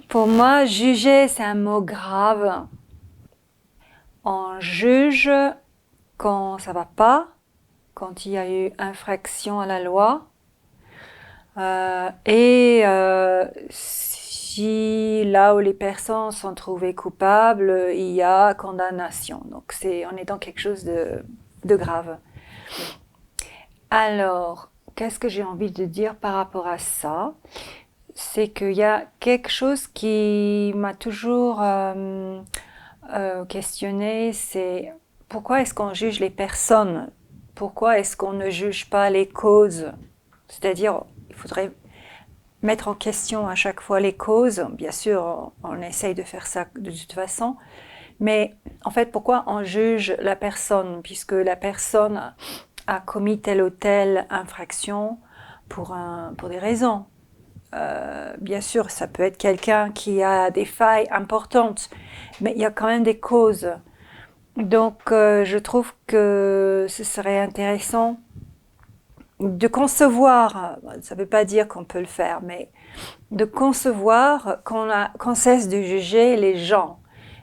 Pour moi, juger, c'est un mot grave. On juge quand ça va pas, quand il y a eu infraction à la loi, si là où les personnes sont trouvées coupables, il y a condamnation. Donc on est dans quelque chose de grave. Alors, qu'est-ce que j'ai envie de dire par rapport à ça? C'est qu'il y a quelque chose qui m'a toujours questionné, c'est pourquoi est-ce qu'on juge les personnes? Pourquoi est-ce qu'on ne juge pas les causes? C'est-à-dire, il faudrait mettre en question à chaque fois les causes. Bien sûr, on essaye de faire ça de toute façon. Mais en fait, pourquoi on juge la personne? Puisque la personne a commis telle ou telle infraction pour des raisons. Bien sûr, ça peut être quelqu'un qui a des failles importantes, mais il y a quand même des causes. Donc, je trouve que ce serait intéressant de concevoir, ça ne veut pas dire qu'on peut le faire, mais de concevoir qu'on cesse de juger les gens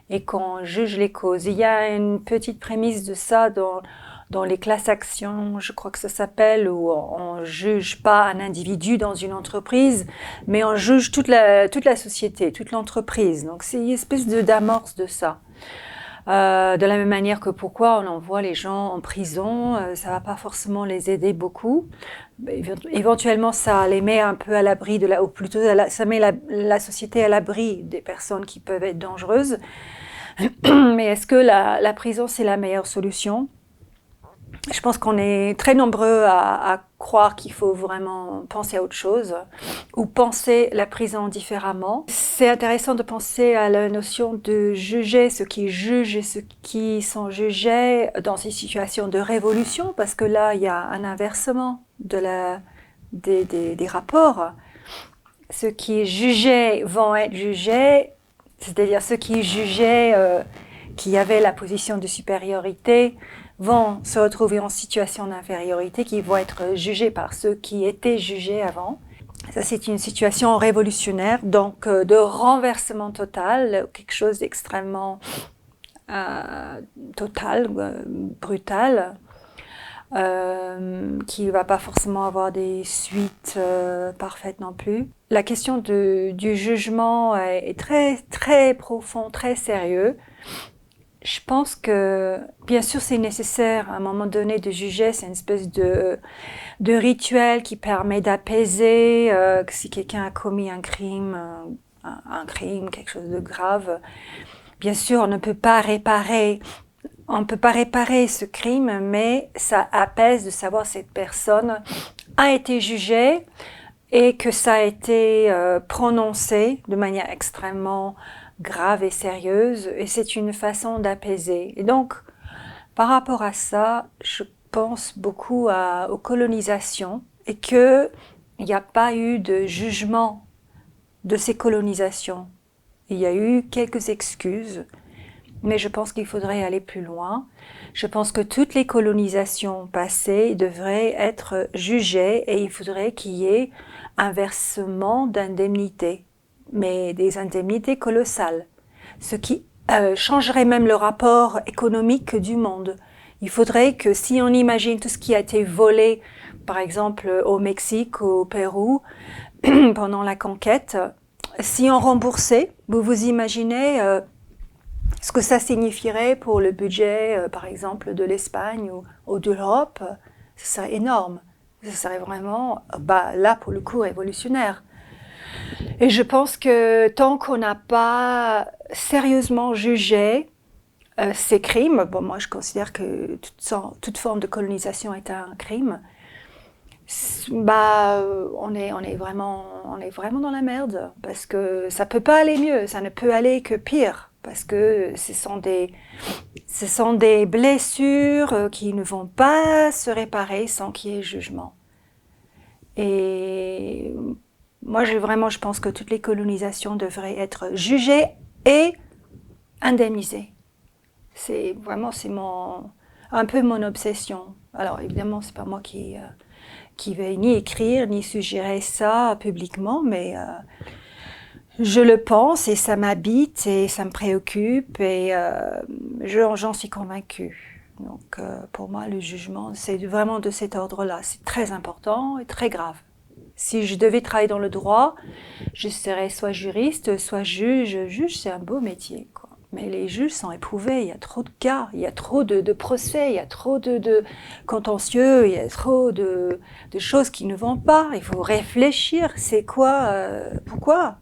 et qu'on juge les causes. Il y a une petite prémisse de ça dans les classes actions, je crois que ça s'appelle, où on juge pas un individu dans une entreprise, mais on juge toute la société, toute l'entreprise. Donc c'est une espèce d'amorce de ça. De la même manière que pourquoi on envoie les gens en prison, ça va pas forcément les aider beaucoup. Éventuellement, ça les met un peu à l'abri ou plutôt ça met la société à l'abri des personnes qui peuvent être dangereuses. Mais est-ce que la prison, c'est la meilleure solution? Je pense qu'on est très nombreux à croire qu'il faut vraiment penser à autre chose ou penser la prison différemment. C'est intéressant de penser à la notion de juger ceux qui jugent et ceux qui sont jugés dans ces situations de révolution, parce que là, il y a un inversement des rapports. Ceux qui jugeaient vont être jugés, c'est-à-dire ceux qui jugeaient qui avaient la position de supériorité vont se retrouver en situation d'infériorité, qui vont être jugés par ceux qui étaient jugés avant. Ça, c'est une situation révolutionnaire, donc de renversement total, quelque chose d'extrêmement total, brutal, qui ne va pas forcément avoir des suites parfaites non plus. La question du jugement est très, très profond, très sérieux. Je pense que, bien sûr, c'est nécessaire à un moment donné de juger, c'est une espèce de rituel qui permet d'apaiser que si quelqu'un a commis un crime, quelque chose de grave. Bien sûr, on ne peut pas réparer ce crime, mais ça apaise de savoir que cette personne a été jugée et que ça a été prononcé de manière extrêmement grave et sérieuse, et c'est une façon d'apaiser. Et donc, par rapport à ça, je pense beaucoup aux colonisations et qu'il n'y a pas eu de jugement de ces colonisations. Il y a eu quelques excuses, mais je pense qu'il faudrait aller plus loin. Je pense que toutes les colonisations passées devraient être jugées et il faudrait qu'il y ait un versement d'indemnités, mais des indemnités colossales, ce qui changerait même le rapport économique du monde. Il faudrait que si on imagine tout ce qui a été volé, par exemple au Mexique, au Pérou, pendant la conquête, si on remboursait, vous vous imaginez ce que ça signifierait pour le budget, par exemple, de l'Espagne ou de l'Europe, ce serait énorme. Ce serait vraiment, là, pour le coup, révolutionnaire. Et je pense que tant qu'on n'a pas sérieusement jugé ces crimes, bon, moi je considère que toute forme de colonisation est un crime, on est vraiment dans la merde, parce que ça peut pas aller mieux, ça ne peut aller que pire, parce que ce sont des blessures qui ne vont pas se réparer sans qu'il y ait jugement. Et moi, je pense que toutes les colonisations devraient être jugées et indemnisées. C'est un peu mon obsession. Alors évidemment, c'est pas moi qui vais ni écrire ni suggérer ça publiquement, mais Je le pense et ça m'habite et ça me préoccupe et j'en suis convaincue. Donc pour moi, le jugement, c'est vraiment de cet ordre-là. C'est très important et très grave. Si je devais travailler dans le droit, je serais soit juriste, soit juge. Juge, c'est un beau métier, quoi. Mais les juges sont éprouvés, il y a trop de cas, il y a trop de procès, il y a trop de contentieux, il y a trop de choses qui ne vont pas. Il faut réfléchir, c'est quoi, pourquoi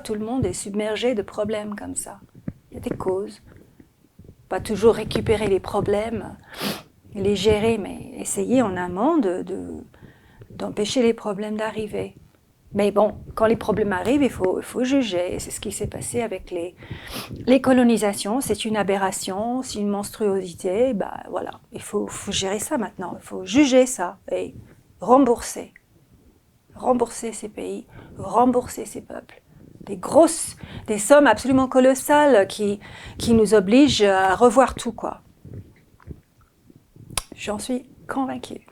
tout le monde est submergé de problèmes comme ça. Il y a des causes. Pas toujours récupérer les problèmes, les gérer, mais essayer en amont d'empêcher les problèmes d'arriver. Mais bon, quand les problèmes arrivent, il faut juger. C'est ce qui s'est passé avec les colonisations. C'est une aberration, c'est une monstruosité. Bah voilà, il faut gérer ça maintenant. Il faut juger ça et rembourser. Rembourser ces pays, rembourser ces peuples. Des sommes absolument colossales qui nous obligent à revoir tout, quoi. J'en suis convaincue.